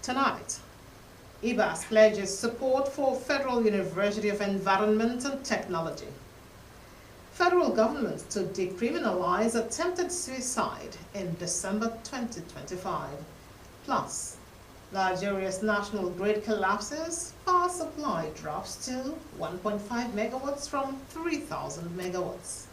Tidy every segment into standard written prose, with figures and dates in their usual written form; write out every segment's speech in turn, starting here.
Tonight, IBAS pledges support for Federal University of Environment and Technology. Federal government to decriminalize attempted suicide in December 2025. Plus, Nigeria's national grid collapses, power supply drops to 1.5 megawatts from 3,000 megawatts.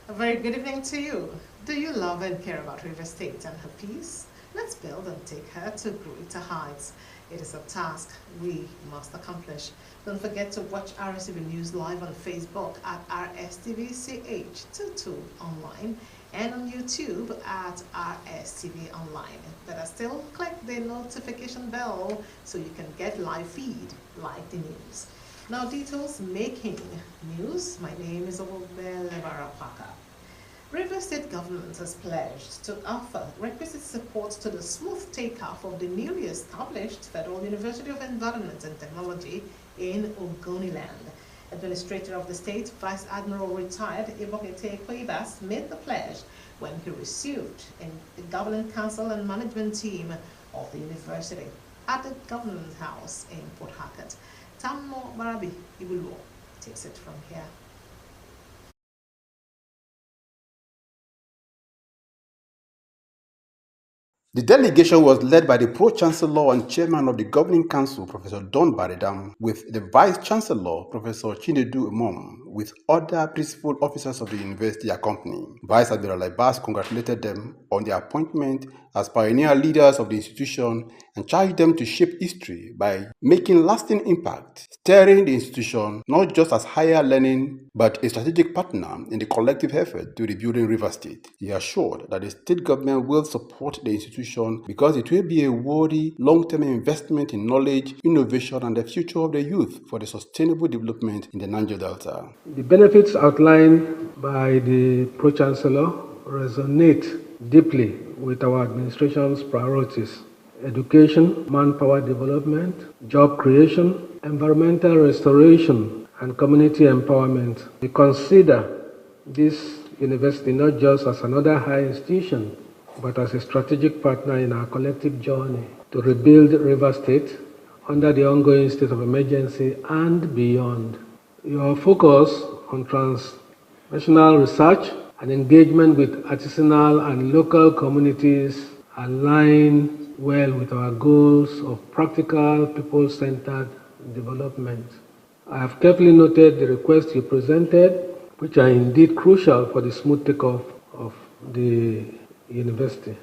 A very good evening to you. Do you love and care about River State and her peace? Let's build and take her to greater heights. It is a task we must accomplish. Don't forget to watch Rstv News live on Facebook at rstvch22 online and on YouTube at rsTV online. Better still, click the notification bell so you can get live feed like the news. Now, details making news. My name is Obelevara Parker. River State government has pledged to offer requisite support to the smooth takeoff of the newly established Federal University of Environment and Technology in Ogoniland. Administrator of the state, Vice Admiral retired Ibokete Koibas, made the pledge when he received in the governing council and management team of the university at the government house in Port Harcourt. Tammo Barabi Ibulwo takes it from here. The delegation was led by the Pro-Chancellor and Chairman of the Governing Council, Professor Don Baredam, with the Vice-Chancellor, Professor Chinedu Umom, with other principal officers of the university accompanying. Vice Admiral Abbas congratulated them on their appointment as pioneer leaders of the institution and charged them to shape history by making lasting impact, steering the institution not just as higher learning, but a strategic partner in the collective effort to rebuilding River State. He assured that the state government will support the institution because it will be a worthy long-term investment in knowledge, innovation, and the future of the youth for the sustainable development in the Niger Delta. The benefits outlined by the Pro-Chancellor resonate deeply with our administration's priorities: education, manpower development, job creation, environmental restoration, and community empowerment. We consider this university not just as another higher institution, but as a strategic partner in our collective journey to rebuild River State under the ongoing state of emergency and beyond. Your focus on transnational research and engagement with artisanal and local communities align well with our goals of practical, people-centered development. I have carefully noted the requests you presented, which are indeed crucial for the smooth takeoff of the university.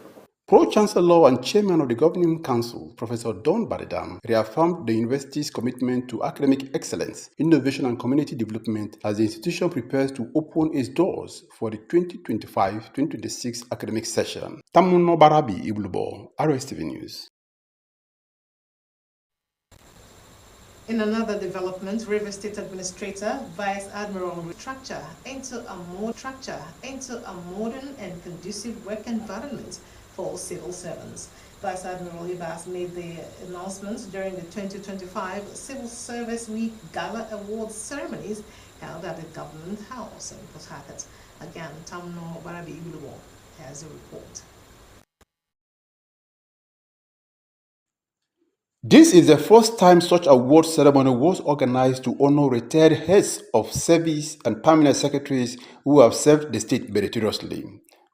Pro-Chancellor and Chairman of the Governing Council, Professor Don Baredam, reaffirmed the university's commitment to academic excellence, innovation, and community development as the institution prepares to open its doors for the 2025-2026 academic session. Tamuno Barabi Iblubo, Rstv News. In another development, River State Administrator Vice Admiral structure into a modern and conducive work environment for civil servants. Vice Admiral Ibas made the announcement during the 2025 Civil Service Week Gala Awards ceremonies held at the Government House in Port Harcourt. Again, Tamno Barabi Ibuluwo has a report. This is the first time such award ceremony was organized to honor retired heads of service and permanent secretaries who have served the state meritoriously.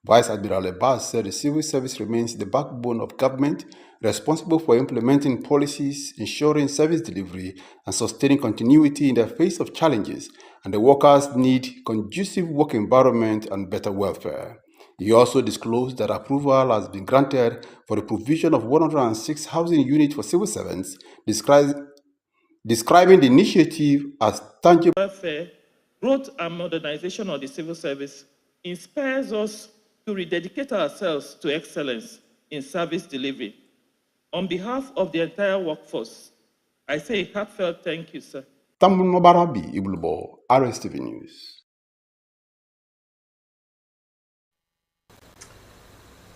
Vice Admiral Abbas said the civil service remains the backbone of government, responsible for implementing policies, ensuring service delivery, and sustaining continuity in the face of challenges, and the workers need conducive work environment and better welfare. He also disclosed that approval has been granted for the provision of 106 housing units for civil servants, describing the initiative as tangible welfare, growth, and modernization of the civil service inspires us to rededicate ourselves to excellence in service delivery. On behalf of the entire workforce, I say a heartfelt thank you, sir. Tamuno Barabi Iblubo, Rstv News.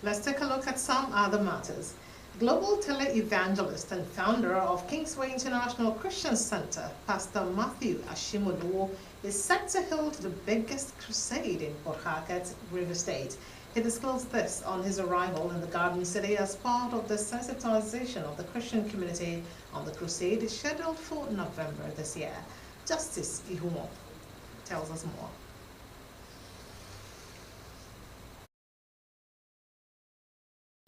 Let's take a look at some other matters. Global tele-evangelist and founder of Kingsway International Christian Center, Pastor Matthew Ashimolowo, is set to hold the biggest crusade in Port Harcourt, River State. He disclosed this on his arrival in the Garden City as part of the sensitization of the Christian community on the crusade scheduled for November this year. Justice Ihumo tells us more.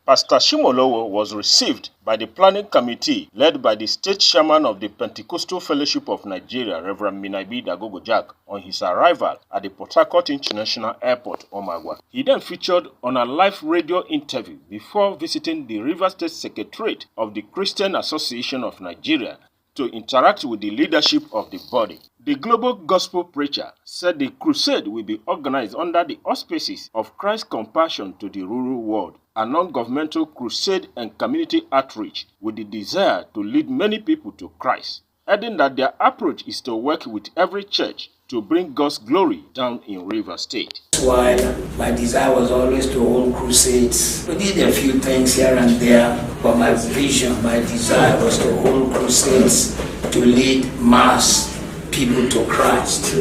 Pastor Shimolowo was received by the planning committee led by the state chairman of the Pentecostal Fellowship of Nigeria, Reverend Minabi Dagogo Jack, on his arrival at the Port Harcourt International Airport, Omagwa. He then featured on a live radio interview before visiting the River State Secretariat of the Christian Association of Nigeria to interact with the leadership of the body. The global gospel preacher said the crusade will be organized under the auspices of Christ's compassion to the rural world, a non-governmental crusade and community outreach with the desire to lead many people to Christ, adding that their approach is to work with every church to bring God's glory down in River State. While my desire was always to hold crusades, we did a few things here and there, but my vision, my desire was to hold crusades to lead mass people to Christ.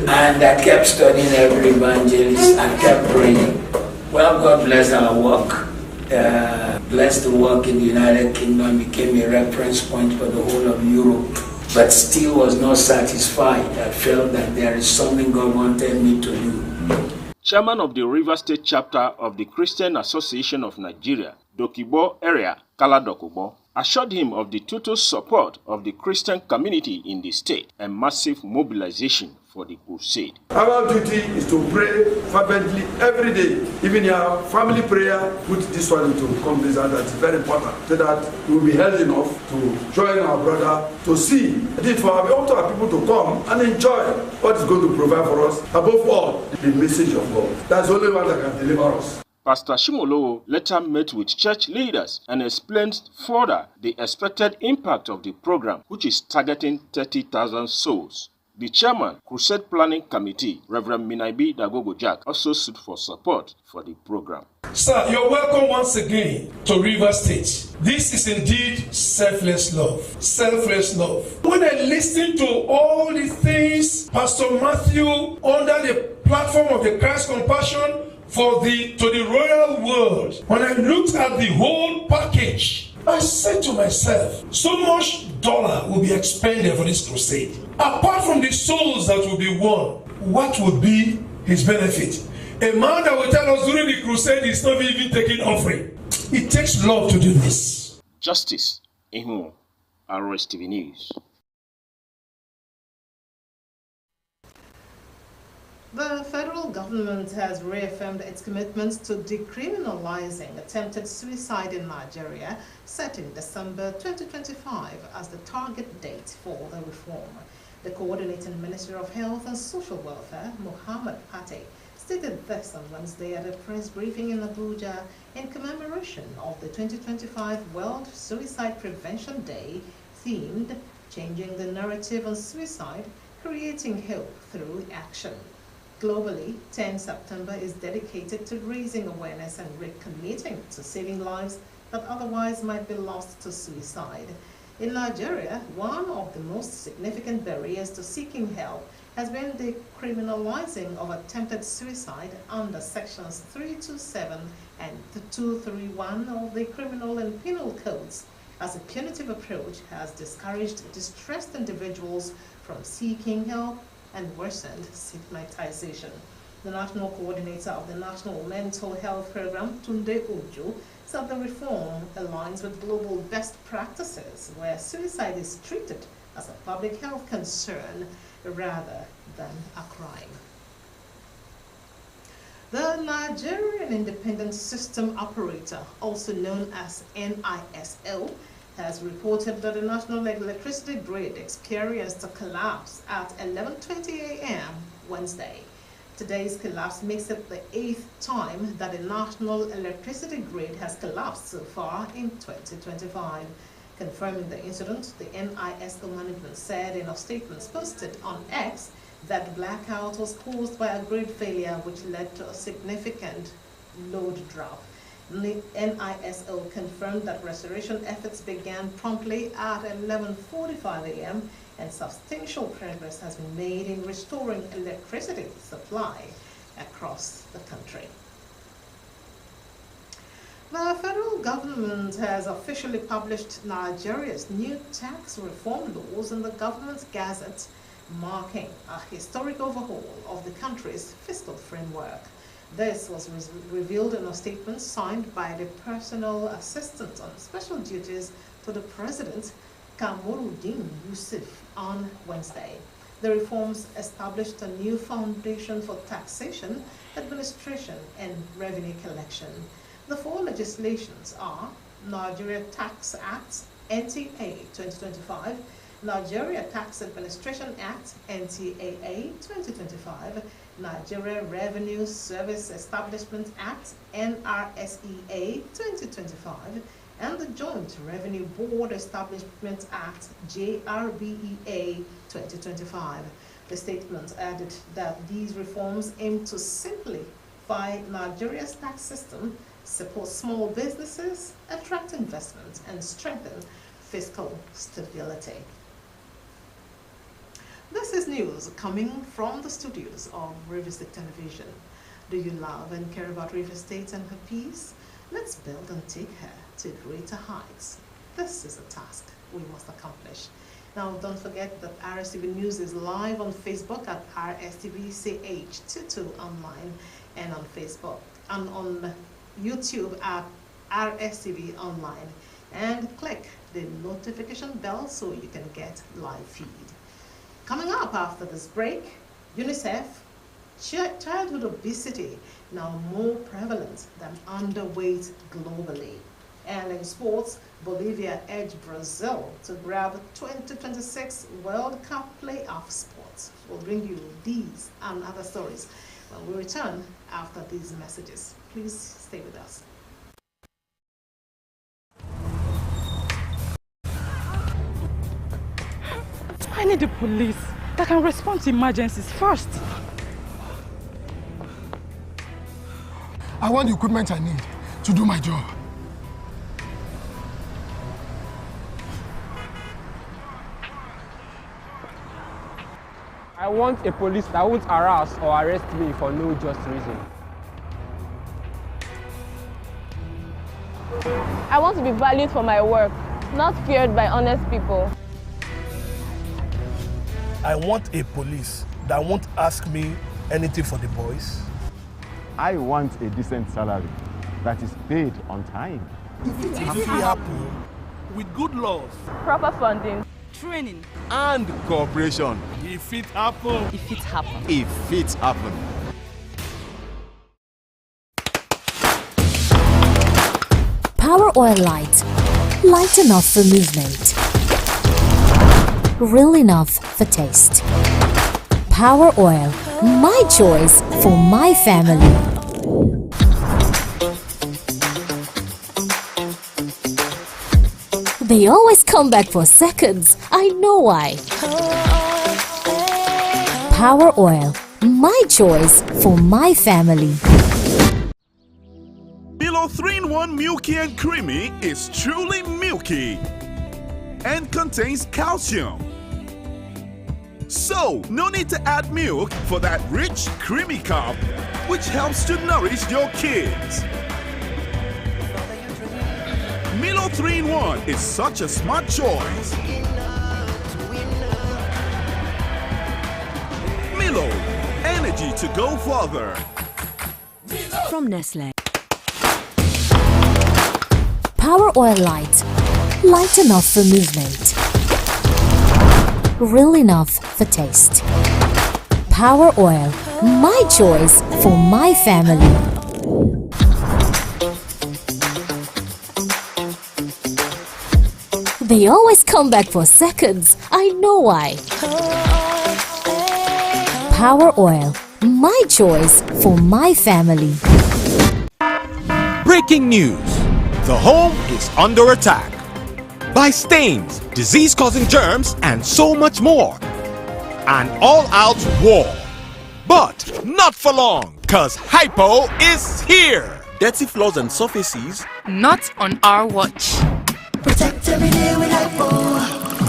And I kept studying every evangelist, I kept praying. Well, God bless our work. Blessed the work in the United Kingdom, became a reference point for the whole of Europe, but still was not satisfied. I felt that there is something God wanted me to do. Chairman of the River State chapter of the Christian Association of Nigeria, Dokibo area, Kaladokubo, assured him of the total support of the Christian community in the state and massive mobilization for the crusade. Our duty is to pray fervently every day. Even your family prayer, put this one into conversation. That's very important, so that we will be healthy enough to join our brother to see. For our people to come and enjoy what is going to provide for us. Above all, the message of God. That's the only one that can deliver us. Pastor Shimolowo later met with church leaders and explained further the expected impact of the program, which is targeting 30,000 souls. The chairman, Crusade Planning Committee, Reverend Minabi Dagogo Jack, also stood for support for the program. Sir, you're welcome once again to River State. This is indeed selfless love. Selfless love. When I listen to all the things Pastor Matthew under the platform of the Christ Compassion to the royal world, when I looked at the whole package, I said to myself, so much dollar will be expended for this crusade. Apart from the souls that will be won, what would be his benefit? A man that will tell us during the crusade is not even taking offering. It takes love to do this. Justice Ihumo, Rstv News. The federal government has reaffirmed its commitment to decriminalizing attempted suicide in Nigeria, setting December 2025 as the target date for the reform. The coordinating Minister of Health and Social Welfare, Mohammed Pate, stated this on Wednesday at a press briefing in Abuja in commemoration of the 2025 World Suicide Prevention Day, themed Changing the Narrative on Suicide, Creating Hope Through Action. Globally, 10 September is dedicated to raising awareness and recommitting to saving lives that otherwise might be lost to suicide. In Nigeria, one of the most significant barriers to seeking help has been the criminalizing of attempted suicide under sections 327 and 231 of the Criminal and Penal Codes, as a punitive approach has discouraged distressed individuals from seeking help and worsened stigmatization. The national coordinator of the National Mental Health Program, Tunde Ojo, said the reform aligns with global best practices where suicide is treated as a public health concern rather than a crime. The Nigerian Independent System Operator, also known as NISO, has reported that the national electricity grid experienced a collapse at 11:20 a.m. Wednesday. Today's collapse makes it the 8th time that the national electricity grid has collapsed so far in 2025. Confirming the incident, the NISO management said in a statement posted on X that the blackout was caused by a grid failure which led to a significant load drop. NISO confirmed that restoration efforts began promptly at 11:45 a.m. and substantial progress has been made in restoring electricity supply across the country. The federal government has officially published Nigeria's new tax reform laws in the government's gazette, marking a historic overhaul of the country's fiscal framework. This was revealed in a statement signed by the personal assistant on special duties to the president, Kamoruddin Yusuf, on Wednesday. The reforms established a new foundation for taxation, administration, and revenue collection. The four legislations are Nigeria Tax Act, NTA 2025, Nigeria Tax Administration Act, NTAA 2025, Nigeria Revenue Service Establishment Act, NRSEA 2025, and the Joint Revenue Board Establishment Act, JRBEA 2025. The statement added that these reforms aim to simplify Nigeria's tax system, support small businesses, attract investment, and strengthen fiscal stability. This is news coming from the studios of River State Television. Do you love and care about River State and her peace? Let's build and take her to greater heights. This is a task we must accomplish. Now, don't forget that Rstv News is live on Facebook at RSTVCH22 online, and on Facebook and on YouTube at RSTV online, and click the notification bell so you can get live feed. Coming up after this break, UNICEF, childhood obesity now more prevalent than underweight globally. And in sports, Bolivia edged Brazil to grab 2026 World Cup playoff spots. We'll bring you these and other stories when we return after these messages. Please stay with us. I need the police that can respond to emergencies first. I want the equipment I need to do my job. I want a police that won't harass or arrest me for no just reason. I want to be valued for my work, not feared by honest people. I want a police that won't ask me anything for the boys. I want a decent salary that is paid on time. If it happens with good laws, Proper funding, Training. And cooperation. if it happens, If it happens. If it happens. Power Oil Light. Light enough for movement. Real enough for taste. Power Oil. My choice for my family. They always come back for seconds. I know why. Power Oil. My choice for my family. Milo 3-in-1 Milky and Creamy is truly milky and contains calcium. So, no need to add milk for that rich, creamy cup, which helps to nourish your kids. Milo 3-in-1 is such a smart choice. Milo, energy to go further. From Nestle. Power Oil Light. Light enough for movement. Real enough for taste. Power Oil. My choice for my family. They always come back for seconds. I know why. Power Oil. My choice for my family. Breaking news. The home is under attack by stains, disease-causing germs, and so much more. An all-out war. But not for long, cause Hypo is here. dirty floors and surfaces? Not on our watch. Protect every day with Hypo.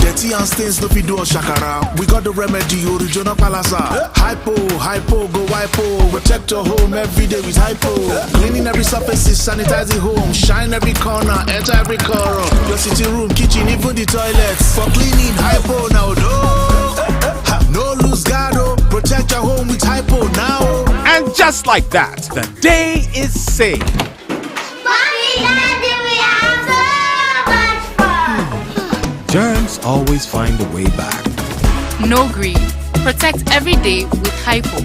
Dirty and stains no fit do us shakara. We got the remedy, original palasa. Hypo, go hypo. Protect your home every day with Hypo. Cleaning every surface, sanitizing home. Shine every corner, enter every corner. Your sitting room, kitchen, even the toilets. For cleaning, Hypo now. No lose guard, protect your home with Hypo now. And just like that, the day is saved. Mommy, Daddy, we have so much fun. Germs always find a way back. No greed. Protect every day with Hypo.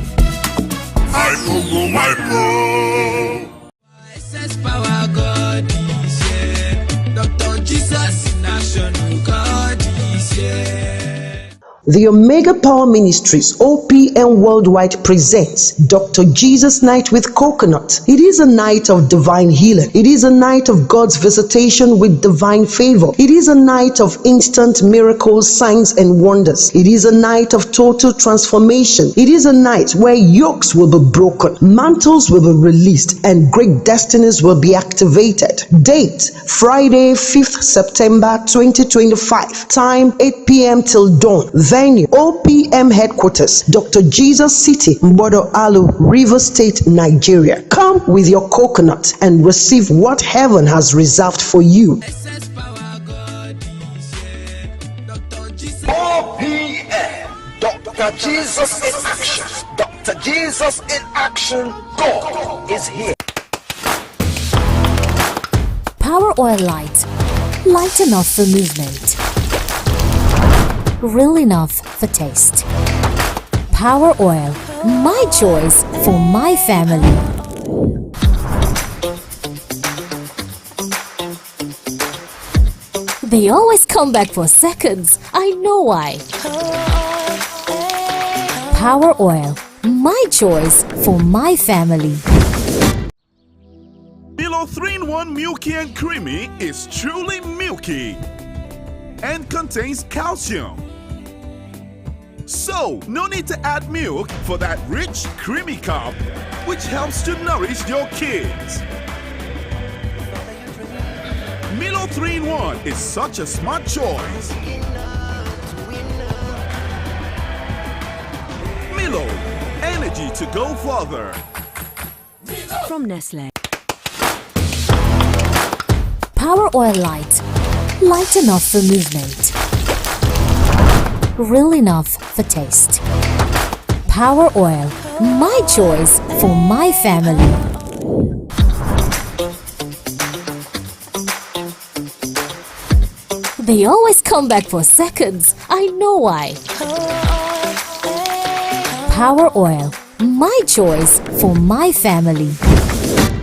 Hypo, go Hypo. SS power God is here. Dr. Jesus in action, God is here. The Omega Power Ministries OPM Worldwide presents Dr. Jesus Night with Coconut. It is a night of divine healing. It is a night of God's visitation with divine favor. It is a night of instant miracles, signs and wonders. It is a night of total transformation. It is a night where yokes will be broken, mantles will be released, and great destinies will be activated. Date, Friday, 5th September 2025. Time, 8 p.m. till dawn. Venue, OPM headquarters, Dr. Jesus City, Mbodo Alu, River State, Nigeria. Come with your coconut and receive what heaven has reserved for you. OPM, Dr. Jesus in action. Dr. Jesus in action. God is here. Power Oil Light. Light enough for movement. Real enough for taste. Power Oil. My choice for my family. They always come back for seconds. I know why. Power Oil. My choice for my family. Milo 3-in-1 Milky and Creamy is truly milky and contains calcium. So, no need to add milk for that rich, creamy cup, which helps to nourish your kids. Milo 3-in-1 is such a smart choice. Milo, energy to go further. From Nestle. Power Oil Light. Light enough for movement. Real enough for taste. Power Oil. My choice for my family. They always come back for seconds. I know why. Power Oil. My choice for my family.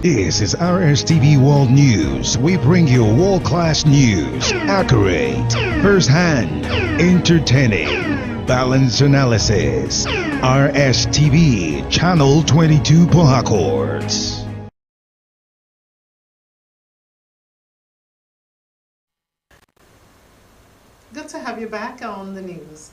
This is Rstv World News. We bring you world-class news, accurate, first-hand, entertaining, balanced analysis. Rstv, Channel 22 Port Harcourt. Good to have you back on the news.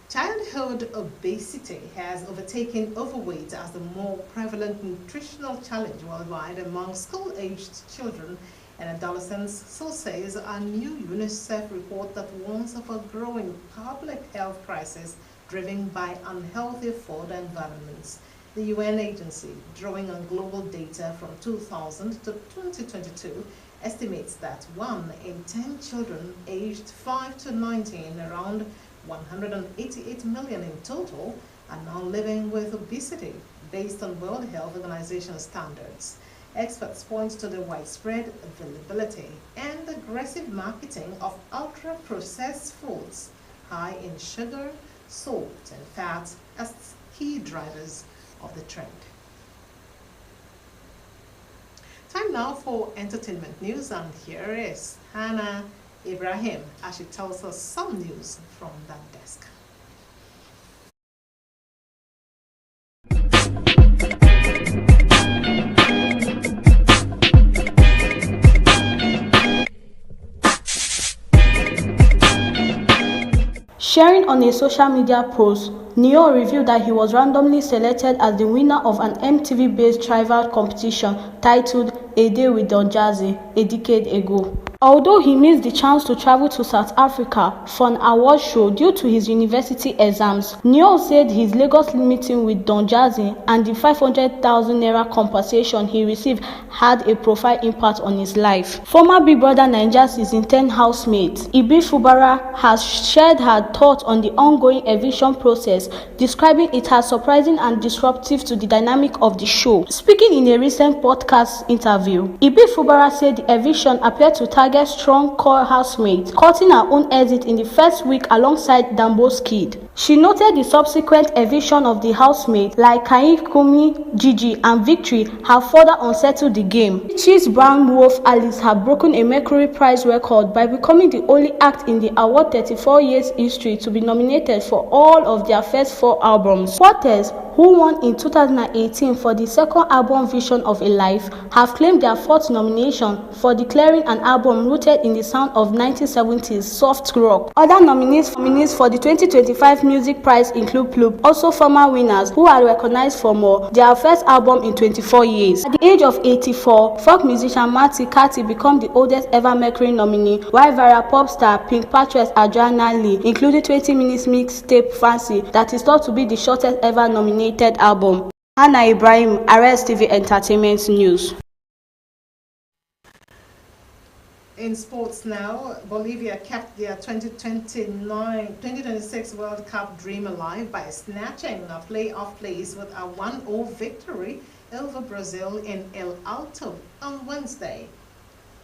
Childhood obesity has overtaken overweight as the more prevalent nutritional challenge worldwide among school-aged children and adolescents, so says a new UNICEF report that warns of a growing public health crisis driven by unhealthy food environments. The UN agency, drawing on global data from 2000 to 2022, estimates that 1 in 10 children aged 5 to 19, around 188 million in total, are now living with obesity based on World Health Organization standards. Experts point to the widespread availability and aggressive marketing of ultra-processed foods high in sugar, salt, and fat as key drivers of the trend. Time now for entertainment news, and here is Hannah Ibrahim as she tells us some news from that desk. Sharing on a social media post, Neo revealed that he was randomly selected as the winner of an MTV-based tribal competition titled A Day with Don Jazzy a decade ago. Although he missed the chance to travel to South Africa for an award show due to his university exams, Neo said his Lagos meeting with Don Jazzy and the 500,000 naira compensation he received had a profound impact on his life. Former Big Brother Naija season 10 housemate Ibi Fubara has shared her thoughts on the ongoing eviction process, describing it as surprising and disruptive to the dynamic of the show. Speaking in a recent podcast interview, Ibi Fubara said the eviction appeared to target strong core housemates, cutting her own exit in the first week alongside Dambo's kid. She noted the subsequent eviction of the housemates like Kai Kumi, Gigi, and Victory have further unsettled the game. Chief's Brown Wolf Alice have broken a Mercury Prize record by becoming the only act in the award 34 years history to be nominated for all of their first 4 albums. Quarters, who won in 2018 for the second album Vision of a Life, have claimed their 4th nomination for declaring an album rooted in the sound of 1970s soft rock. Other nominees for the 2025 Music Prize include Ploop, also former winners who are recognized for More, their first album in 24 years. At the age of 84, folk musician Marty Carty became the oldest ever Mercury nominee, while Vera pop star Pink Patches Adriana Lee included 20 minutes mixtape Fancy that is thought to be the shortest ever nominated album. Hannah Ibrahim, Rstv Entertainment News. In sports now, Bolivia kept their 2026 World Cup dream alive by snatching a playoff place with a 1-0 victory over Brazil in El Alto on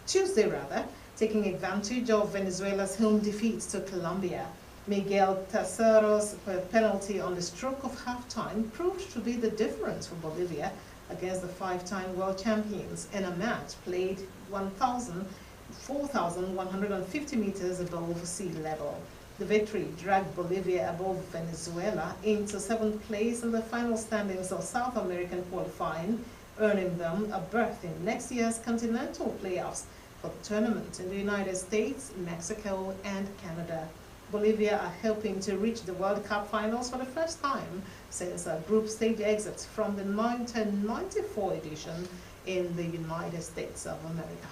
Tuesday, taking advantage of Venezuela's home defeat to Colombia. Miguel Tercero's penalty on the stroke of halftime proved to be the difference for Bolivia against the 5-time world champions in a match played 4,150 meters above sea level. The victory dragged Bolivia above Venezuela into 7th place in the final standings of South American qualifying, earning them a berth in next year's continental playoffs for the tournament in the United States, Mexico, and Canada. Bolivia are hoping to reach the World Cup finals for the first time since a group stage exit from the 1994 edition in the United States of America.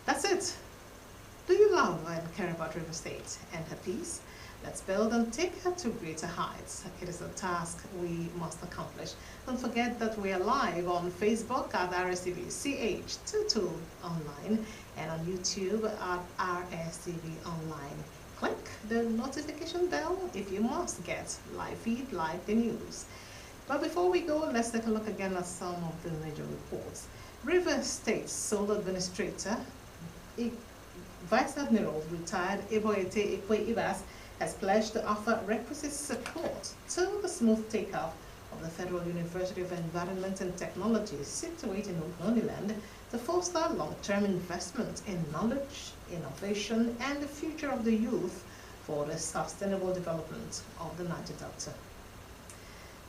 That's it. Do you love and care about River State and her peace? Let's build and take her to greater heights. It is a task we must accomplish. Don't forget that we are live on Facebook at RSTV CH22 online and on YouTube at RSTV online. Click the notification bell if you must get live feed like the news. But before we go, let's take a look again at some of the major reports. River State Sole Administrator Vice Admiral retired Eboete Ekwe Ibas has pledged to offer requisite support to the smooth takeoff of the Federal University of Environment and Technology situated in Ogoniland to foster long-term investment in knowledge, innovation, and the future of the youth for the sustainable development of the Niger Delta.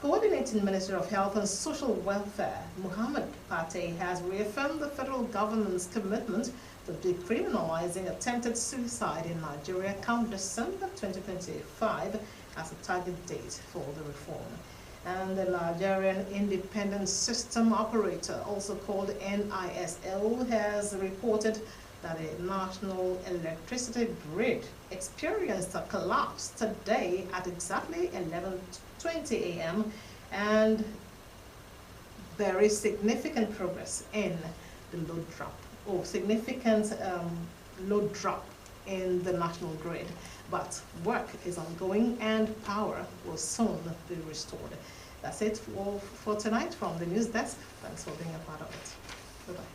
Coordinating Minister of Health and Social Welfare, Muhammad Pate, has reaffirmed the federal government's commitment to decriminalizing attempted suicide in Nigeria come December 2025 as a target date for the reform. And the Nigerian Independent System Operator, also called NISO, has reported that a national electricity grid experienced a collapse today at exactly 11:20 a.m. and there is significant progress in the load drop, or significant load drop in the national grid. But work is ongoing and power will soon be restored. That's it for tonight from the news desk. Thanks for being a part of it. Bye-bye.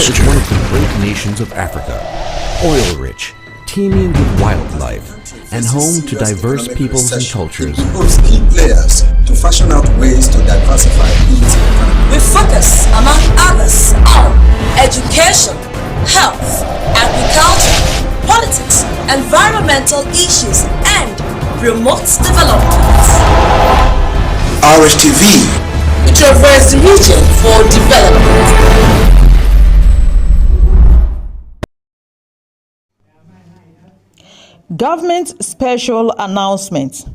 Is one of the great nations of Africa. Oil-rich, teeming with wildlife and home to diverse peoples and cultures. It key players to fashion out ways to diversify its economy. We focus, among others, on education, health, agriculture, politics, environmental issues, and promotes development. Rstv. We traverse the region for development. Government special announcement.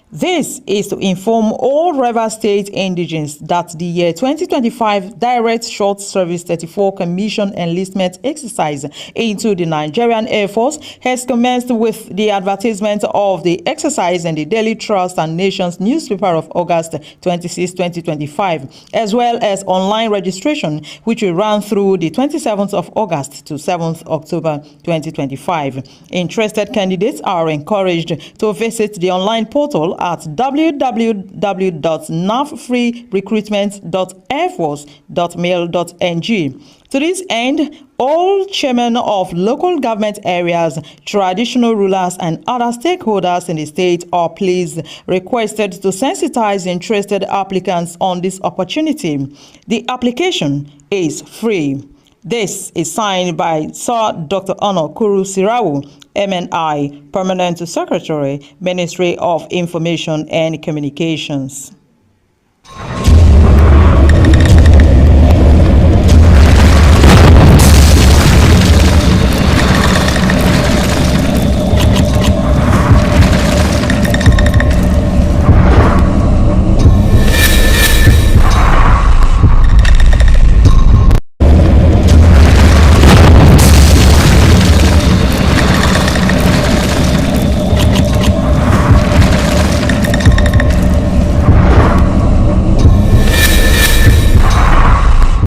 This is to inform all Rivers State indigenes that the year 2025 Direct Short Service 34 Commission enlistment exercise into the Nigerian Air Force has commenced with the advertisement of the exercise in the Daily Trust and Nations newspaper of August 26, 2025, as well as online registration, which will run through the 27th of August to 7th October 2025. Interested candidates are encouraged to visit the online portal at www.navfreerecruitment.airforce.mil.ng. To this end, all chairmen of local government areas, traditional rulers, and other stakeholders in the state are please requested to sensitize interested applicants on this opportunity. The application is free. This is signed by Sir Dr. Ono Kuru Sirawu, MNI, Permanent Secretary, Ministry of Information and Communications.